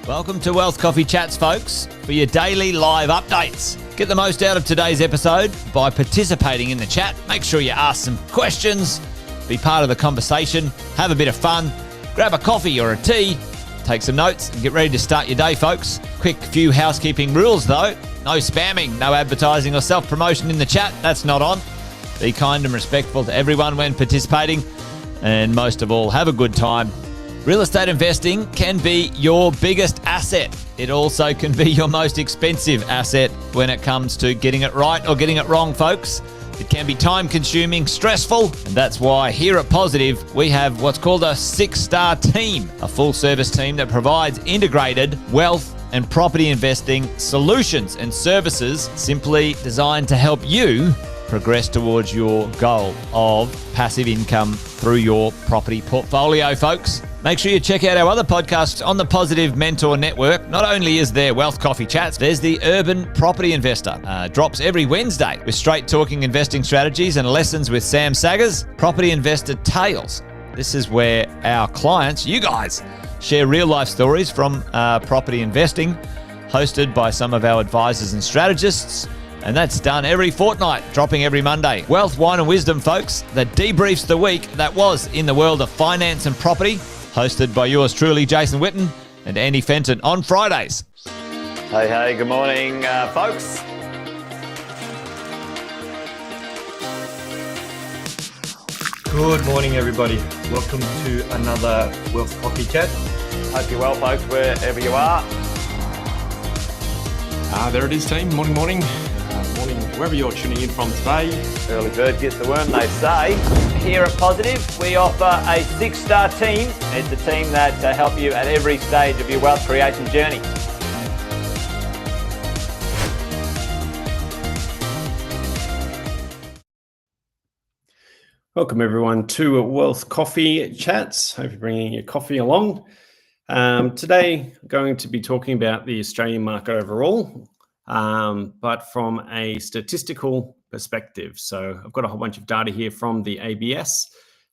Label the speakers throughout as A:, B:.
A: Welcome to Wealth Coffee Chats, folks, for your daily live updates. Get the most out of today's episode by participating in the chat. Make sure you ask some questions, be part of the conversation, have a bit of fun, grab a coffee or a tea, take some notes, and get ready to start your day, folks. Quick few housekeeping rules, though. No spamming, no advertising or self-promotion in the chat. That's not on. Be kind and respectful to everyone when participating. And most of all, have a good time. Real estate investing can be your biggest asset. It also can be your most expensive asset when it comes to getting it right or getting it wrong, folks. It can be time-consuming, stressful, and that's why here at Positive, we have what's called a 6-star team, a full-service team that provides integrated wealth and property investing solutions and services simply designed to help you progress towards your goal of passive income through your property portfolio, folks. Make sure you check out our other podcasts on the Positive Mentor Network. Not only is there Wealth Coffee Chats, there's the Urban Property Investor. Drops every Wednesday with straight talking investing strategies and lessons with Sam Saggers. Property Investor Tales. This is where our clients, you guys, share real life stories from property investing, hosted by some of our advisors and strategists. And that's done every fortnight, dropping every Monday. Wealth, Wine and Wisdom, folks, that debriefs the week that was in the world of finance and property, hosted by yours truly, Jason Witten and Andy Fenton on Fridays. Hey, good morning, folks.
B: Good morning, everybody. Welcome to another Wealth Coffee Chat.
A: Hope you're well, folks, wherever you are.
C: There it is, team. Morning. Morning, wherever you're tuning in from today.
A: Early bird gets the worm, they say. Here at Positive, we offer a 6-star team. It's a team that help you at every stage of your wealth creation journey.
B: Welcome, everyone, to Wealth Coffee Chats. Hope you're bringing your coffee along. Today, I'm going to be talking about the Australian market overall, but from a statistical perspective. So I've got a whole bunch of data here from the ABS.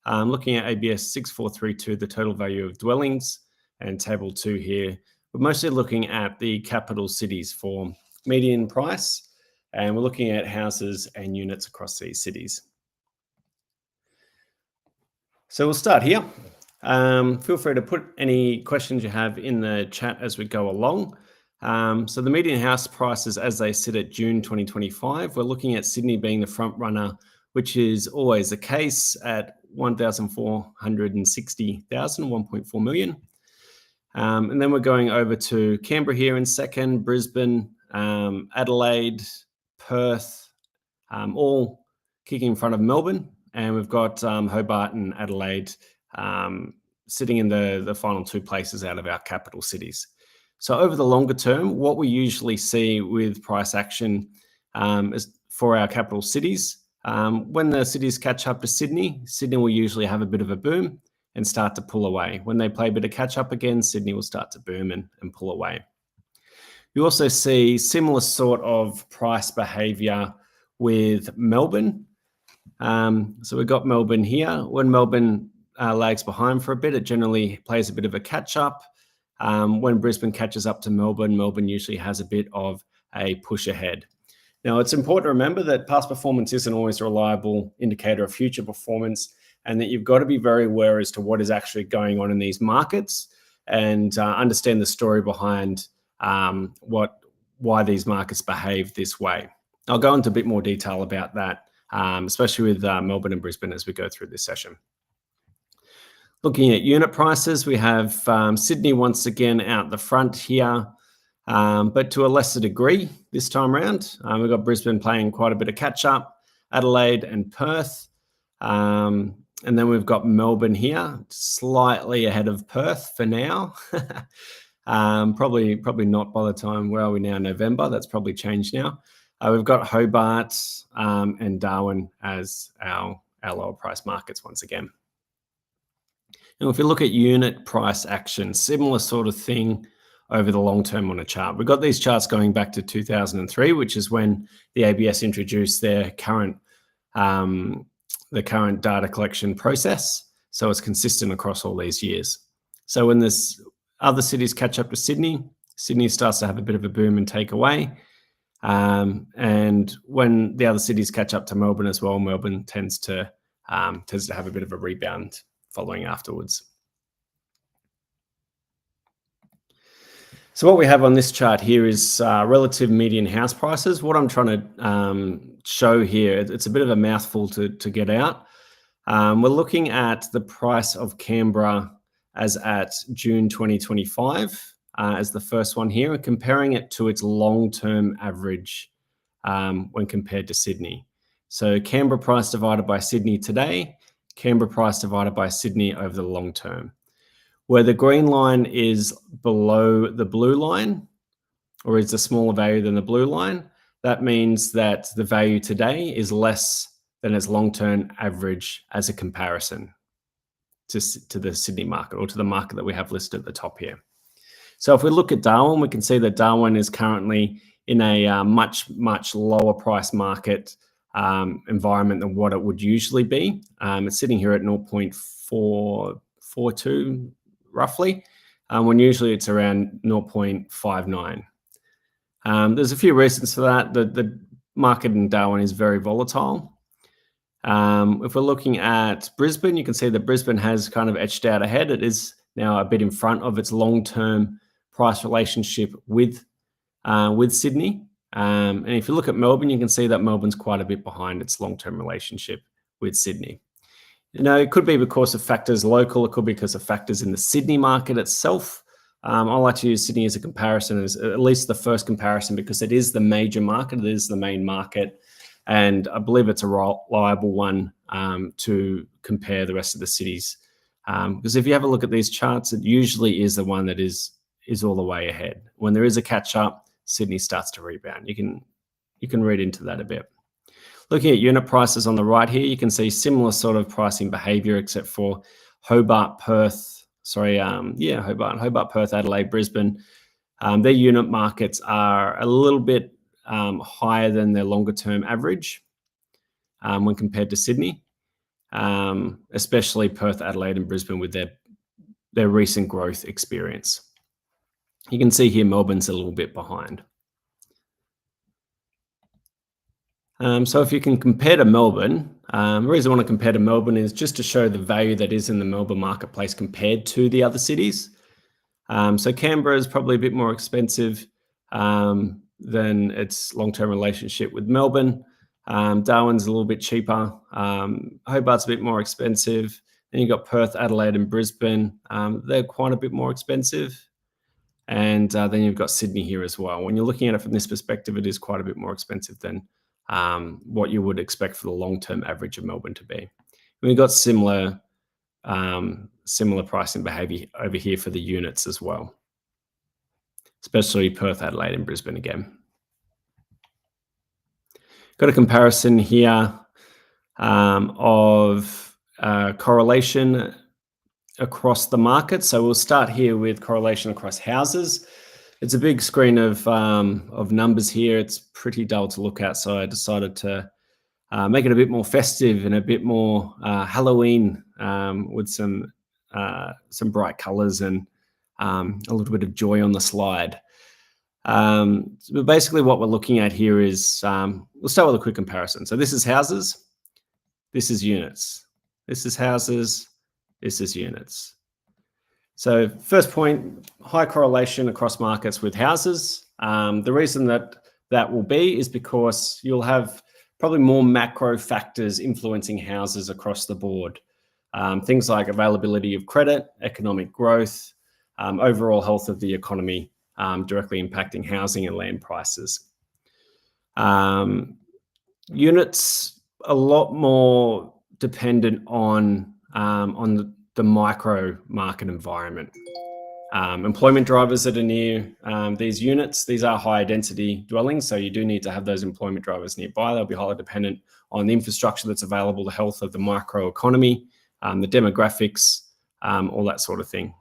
B: Looking at ABS 6432, the total value of dwellings, and table 2 here. We're mostly looking at the capital cities for median price, and we're looking at houses and units across these cities. So we'll start here. Feel free to put any questions you have in the chat as we go along. So the median house prices as they sit at June 2025, we're looking at Sydney being the front runner, which is always the case at 1,460,000, 1.4 million. And then we're going over to Canberra here in second, Brisbane, Adelaide, Perth, all kicking in front of Melbourne. And we've got Hobart and Adelaide sitting in the final 2 places out of our capital cities. So over the longer term, what we usually see with price action is for our capital cities. When the cities catch up to Sydney, Sydney will usually have a bit of a boom and start to pull away. When they play a bit of catch up again, Sydney will start to boom and pull away. You also see similar sort of price behavior with Melbourne. So we've got Melbourne here. When Melbourne lags behind for a bit, it generally plays a bit of a catch up. When Brisbane catches up to Melbourne, Melbourne usually has a bit of a push ahead. Now, it's important to remember that past performance isn't always a reliable indicator of future performance, and that you've got to be very aware as to what is actually going on in these markets and understand the story behind why these markets behave this way. I'll go into a bit more detail about that, especially with Melbourne and Brisbane as we go through this session. Looking at unit prices, we have Sydney once again out the front here, but to a lesser degree this time around. We've got Brisbane playing quite a bit of catch up, Adelaide and Perth. And then we've got Melbourne here, slightly ahead of Perth for now. Probably not by the time, where are we now, November? That's probably changed now. We've got Hobart and Darwin as our lower price markets once again. And if we look at unit price action, similar sort of thing over the long term on a chart. We've got these charts going back to 2003, which is when the ABS introduced their current data collection process. So it's consistent across all these years. So when this other cities catch up to Sydney, Sydney starts to have a bit of a boom and take away. And when the other cities catch up to Melbourne as well, Melbourne tends to have a bit of a rebound following afterwards. So what we have on this chart here is relative median house prices. What I'm trying to show here, it's a bit of a mouthful to get out. We're looking at the price of Canberra as at June 2025 as the first one here, and comparing it to its long-term average when compared to Sydney. So Canberra price divided by Sydney today, Canberra price divided by Sydney over the long term. Where the green line is below the blue line, or is a smaller value than the blue line, that means that the value today is less than its long-term average as a comparison to the Sydney market, or to the market that we have listed at the top here. So if we look at Darwin, we can see that Darwin is currently in a much lower price market environment than what it would usually be. It's sitting here at 0.442 roughly, when usually it's around 0.59. There's a few reasons for that. The market in Darwin is very volatile. If we're looking at Brisbane, you can see that Brisbane has kind of edged out ahead. It is now a bit in front of its long-term price relationship with Sydney. And if you look at Melbourne, you can see that Melbourne's quite a bit behind its long-term relationship with Sydney. You know, it could be because of factors local. It could be because of factors in the Sydney market itself. I like to use Sydney as a comparison, as at least the first comparison, because it is the major market. It is the main market. And I believe it's a reliable one to compare the rest of the cities. Because if you have a look at these charts, it usually is the one that is all the way ahead. When there is a catch up, Sydney starts to rebound. You can read into that a bit. Looking at unit prices on the right here, you can see similar sort of pricing behavior, except for Hobart, Perth, Adelaide, Brisbane. Their unit markets are a little bit higher than their longer term average when compared to Sydney, especially Perth, Adelaide, and Brisbane with their recent growth experience. You can see here Melbourne's a little bit behind. So if you can compare to Melbourne, the reason I want to compare to Melbourne is just to show the value that is in the Melbourne marketplace compared to the other cities. So Canberra is probably a bit more expensive than its long-term relationship with Melbourne. Darwin's a little bit cheaper. Hobart's a bit more expensive. Then you've got Perth, Adelaide, and Brisbane. They're quite a bit more expensive. And then you've got Sydney here as well. When you're looking at it from this perspective, it is quite a bit more expensive than what you would expect for the long-term average of Melbourne to be. And we've got similar pricing behavior over here for the units as well, especially Perth, Adelaide, and Brisbane again. Got a comparison here of correlation across the market. So we'll start here with correlation across houses. It's a big screen of numbers here. It's pretty dull to look at, so I decided to make it a bit more festive and a bit more Halloween with some bright colors and a little bit of joy on the slide. But basically what we're looking at here is, we'll start with a quick comparison. So this is houses, this is units. This is houses, this is units. So first point, high correlation across markets with houses. The reason that will be is because you'll have probably more macro factors influencing houses across the board. Things like availability of credit, economic growth, overall health of the economy, directly impacting housing and land prices. Units a lot more dependent on the micro market environment. Employment drivers that are near these units, these are higher density dwellings, so you do need to have those employment drivers nearby. They'll be highly dependent on the infrastructure that's available, the health of the micro economy, the demographics, all that sort of thing.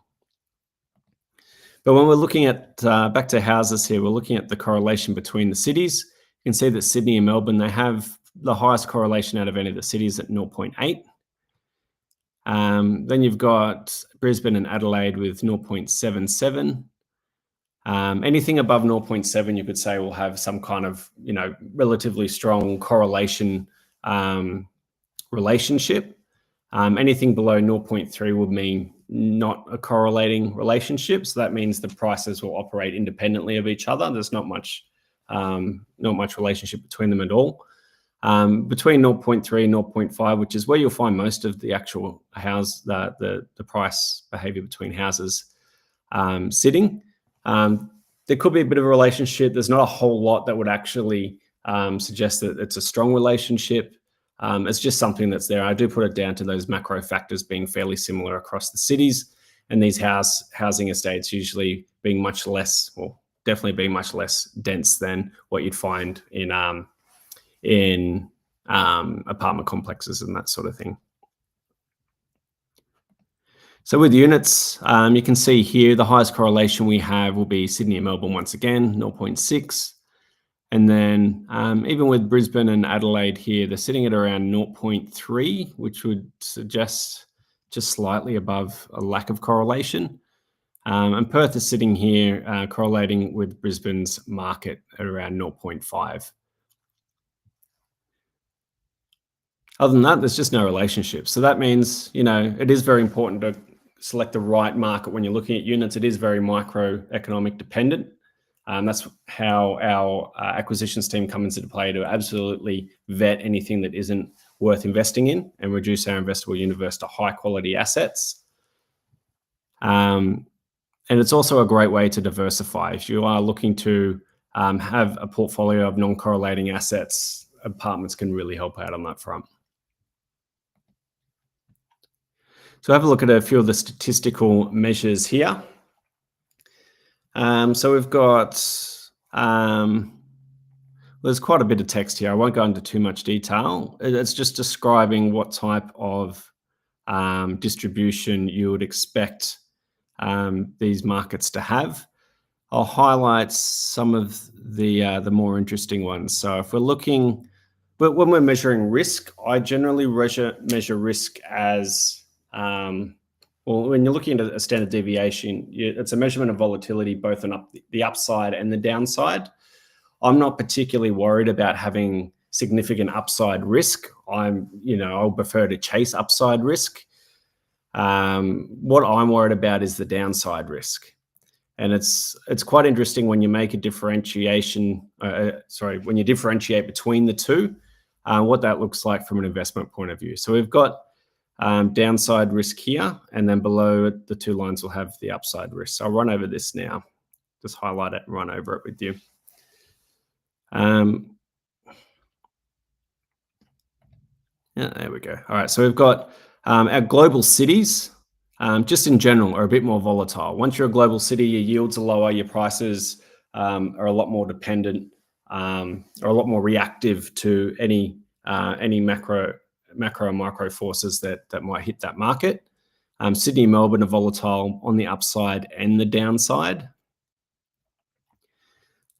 B: But when we're looking at, back to houses here, we're looking at the correlation between the cities. You can see that Sydney and Melbourne, they have the highest correlation out of any of the cities at 0.8. Then you've got Brisbane and Adelaide with 0.77. Anything above 0.7, you could say, will have some kind of, relatively strong correlation relationship. Anything below 0.3 would mean not a correlating relationship. So that means the prices will operate independently of each other. There's not much relationship between them at all. Between 0.3 and 0.5, which is where you'll find most of the actual the price behavior between houses sitting. There could be a bit of a relationship. There's not a whole lot that would actually suggest that it's a strong relationship. It's just something that's there. I do put it down to those macro factors being fairly similar across the cities, and these housing estates usually being much less, well, definitely being much less dense than what you'd find in apartment complexes and that sort of thing. So with units, you can see here the highest correlation we have will be Sydney and Melbourne once again, 0.6. And then even with Brisbane and Adelaide here, they're sitting at around 0.3, which would suggest just slightly above a lack of correlation. And Perth is sitting here correlating with Brisbane's market at around 0.5. Other than that, there's just no relationship. So that means, it is very important to select the right market when you're looking at units. It is very microeconomic dependent. That's how our acquisitions team comes into play, to absolutely vet anything that isn't worth investing in and reduce our investable universe to high quality assets. And it's also a great way to diversify. If you are looking to have a portfolio of non-correlating assets, apartments can really help out on that front. So have a look at a few of the statistical measures here. So we've got, there's quite a bit of text here. I won't go into too much detail. It's just describing what type of distribution you would expect these markets to have. I'll highlight some of the more interesting ones. So if we're looking, but when we're measuring risk, I generally measure risk as, well, when you're looking at a standard deviation, it's a measurement of volatility both on the upside and the downside. I'm not particularly worried about having significant upside risk. I'll prefer to chase upside risk. What I'm worried about is the downside risk. And it's quite interesting when you make a differentiation, when you differentiate between the two, what that looks like from an investment point of view. So we've got downside risk here, and then below it, the two lines will have the upside risk. So I'll run over this now, just highlight it and run over it with you. Yeah, there we go. All right, so we've got our global cities, just in general, are a bit more volatile. Once you're a global city, your yields are lower, your prices are a lot more dependent, or a lot more reactive to any macro and micro forces that might hit that market. Sydney and Melbourne are volatile on the upside and the downside.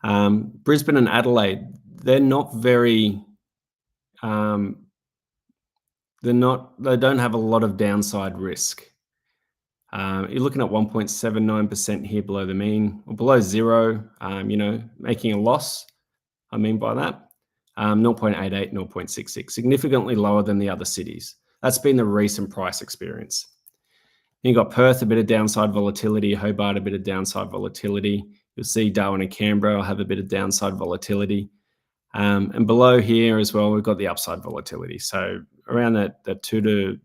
B: Brisbane and Adelaide, they don't have a lot of downside risk. You're looking at 1.79% here below the mean, or below zero, making a loss, I mean by that. 0.88, 0.66, significantly lower than the other cities. That's been the recent price experience. You've got Perth, a bit of downside volatility, Hobart, a bit of downside volatility. You'll see Darwin and Canberra will have a bit of downside volatility. And below here as well, we've got the upside volatility. So around that 2 to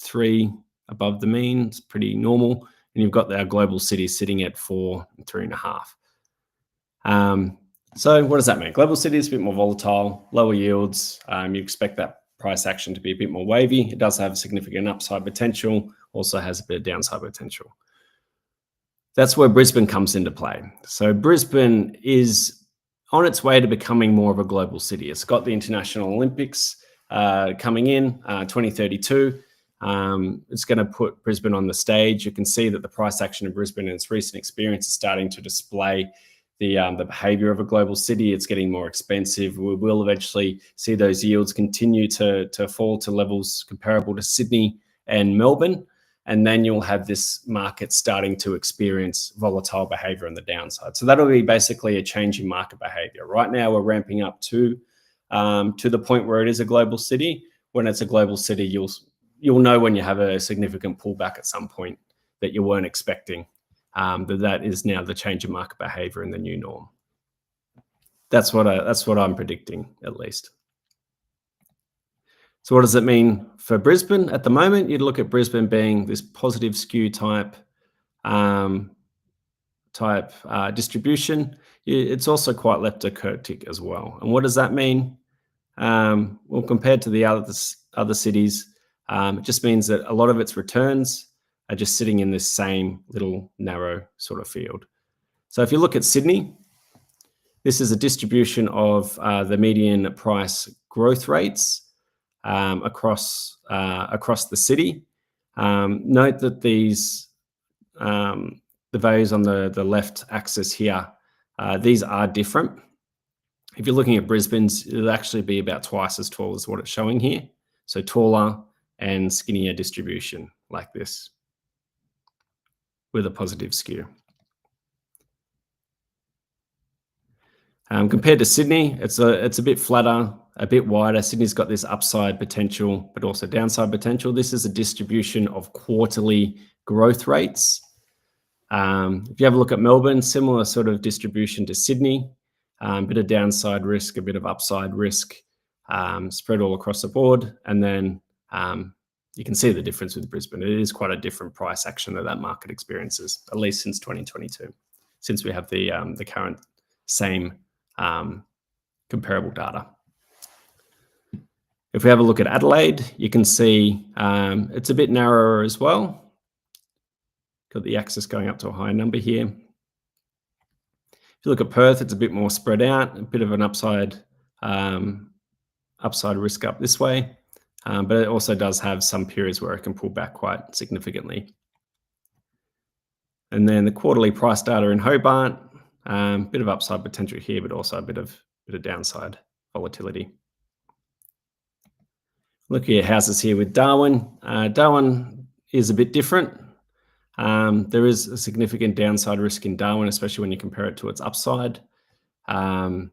B: 3 above the mean, it's pretty normal. And you've got our global cities sitting at 4 and 3.5. So what does that mean? Global city is a bit more volatile, lower yields. You expect that price action to be a bit more wavy. It does have significant upside potential, also has a bit of downside potential. That's where Brisbane comes into play. So Brisbane is on its way to becoming more of a global city. It's got the International Olympics coming in 2032. It's going to put Brisbane on the stage. You can see that the price action of Brisbane in its recent experience is starting to display the behavior of a global city. It's getting more expensive. We will eventually see those yields continue to fall to levels comparable to Sydney and Melbourne. And then you'll have this market starting to experience volatile behavior on the downside. So that'll be basically a change in market behavior. Right now, we're ramping up to the point where it is a global city. When it's a global city, you'll know when you have a significant pullback at some point that you weren't expecting. That is now the change in market behavior and the new norm. That's what I'm predicting, at least. So what does it mean for Brisbane? At the moment, you'd look at Brisbane being this positive skew type distribution. It's also quite leptokurtic as well. And what does that mean? Well, compared to the other cities, it just means that a lot of its returns are just sitting in this same little narrow sort of field. So if you look at Sydney, this is a distribution of the median price growth rates across the city. Note that these the values on the left axis here, these are different. If you're looking at Brisbane's, it'll actually be about twice as tall as what it's showing here. So taller and skinnier distribution like this with a positive skew. Compared to Sydney, it's a bit flatter, a bit wider. Sydney's got this upside potential, but also downside potential. This is a distribution of quarterly growth rates. If you have a look at Melbourne, similar sort of distribution to Sydney, a bit of downside risk, a bit of upside risk, spread all across the board. And then you can see the difference with Brisbane. It is quite a different price action that market experiences, at least since 2022, since we have the current same comparable data. If we have a look at Adelaide, you can see it's a bit narrower as well. Got the axis going up to a higher number here. If you look at Perth, it's a bit more spread out, a bit of an upside risk up this way, but it also does have some periods where it can pull back quite significantly. And then the quarterly price data in Hobart, bit of upside potential here, but also a bit of downside volatility. Looking at houses here with Darwin. Darwin is a bit different. There is a significant downside risk in Darwin, especially when you compare it to its upside. And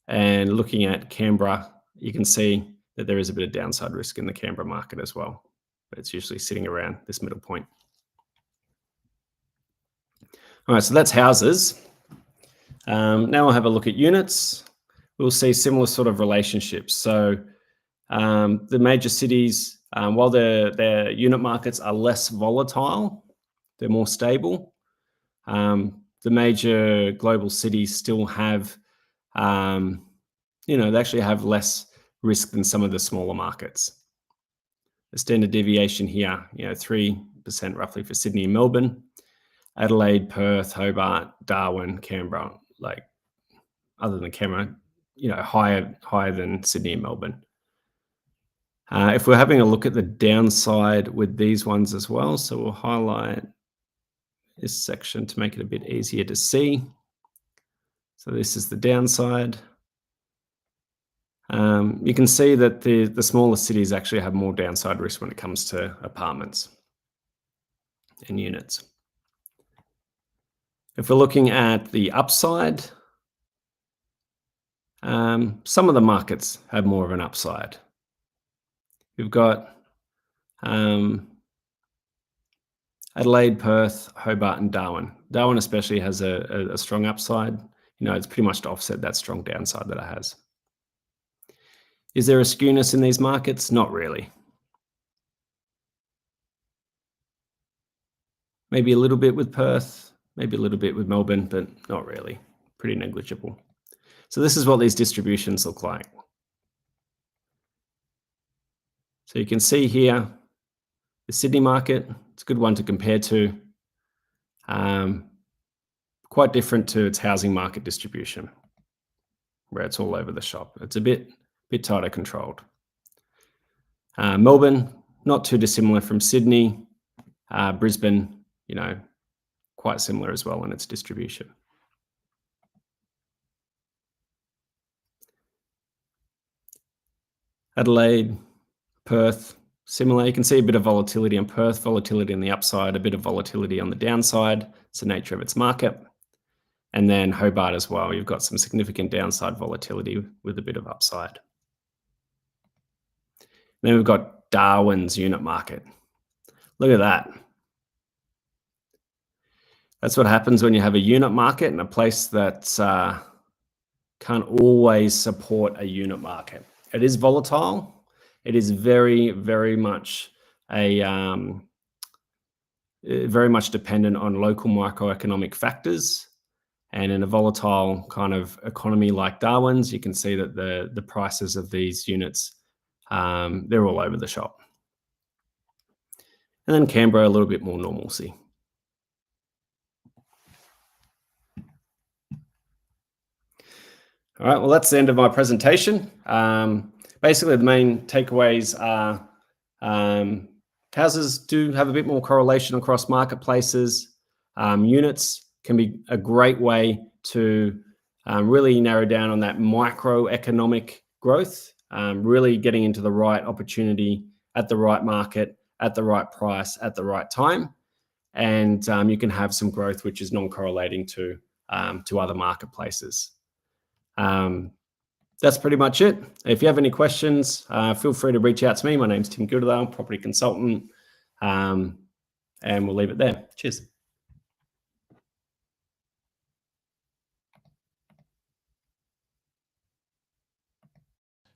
B: looking at Canberra, you can see that there is a bit of downside risk in the Canberra market as well, but it's usually sitting around this middle point. All right, so that's houses. Now we'll have a look at units. We'll see similar sort of relationships. So the major cities, while their unit markets are less volatile, they're more stable. The major global cities still have, they actually have less risk than some of the smaller markets. The standard deviation here, 3% roughly for Sydney and Melbourne. Adelaide, Perth, Hobart, Darwin, Canberra, other than Canberra, higher than Sydney and Melbourne. If we're having a look at the downside with these ones as well, so we'll highlight this section to make it a bit easier to see. So this is the downside. You can see that the smaller cities actually have more downside risk when it comes to apartments and units. If we're looking at the upside, some of the markets have more of an upside. We've got Adelaide, Perth, Hobart, and Darwin. Darwin especially has a strong upside. It's pretty much to offset that strong downside that it has. Is there a skewness in these markets? Not really. Maybe a little bit with Perth, maybe a little bit with Melbourne, but not really. Pretty negligible. So this is what these distributions look like. So you can see here, the Sydney market, it's a good one to compare to. Quite different to its housing market distribution, where it's all over the shop. It's a bit tighter controlled. Melbourne, not too dissimilar from Sydney. Brisbane, quite similar as well in its distribution. Adelaide, Perth, similar. You can see a bit of volatility in Perth, volatility on the upside, a bit of volatility on the downside. It's the nature of its market. And then Hobart as well. You've got some significant downside volatility with a bit of upside. Then we've got Darwin's unit market. Look at that. That's what happens when you have a unit market in a place that can't always support a unit market. It is volatile. It is very, very much very much dependent on local microeconomic factors. And in a volatile kind of economy like Darwin's, you can see that the prices of these units, they're all over the shop. And then Canberra, a little bit more normalcy. All right, well, that's the end of my presentation. Basically, the main takeaways are houses do have a bit more correlation across marketplaces. Units can be a great way to really narrow down on that microeconomic growth, really getting into the right opportunity at the right market, at the right price, at the right time. And you can have some growth which is non-correlating to other marketplaces. That's pretty much it. If you have any questions, feel free to reach out to me. My name's Tim Gilderdale, property consultant, and we'll leave it there. Cheers.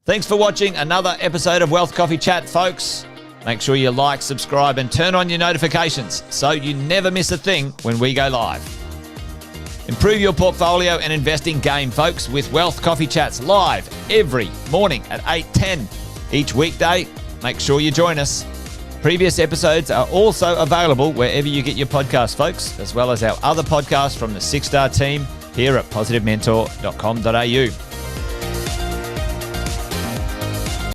A: Thanks for watching another episode of Wealth Coffee Chat, folks. Make sure you like, subscribe, and turn on your notifications so you never miss a thing when we go live. Improve your portfolio and investing game, folks, with Wealth Coffee Chats live every morning at 8:10 each weekday. Make sure you join us. Previous episodes are also available wherever you get your podcasts, folks, as well as our other podcasts from the 6-Star team here at positivementor.com.au.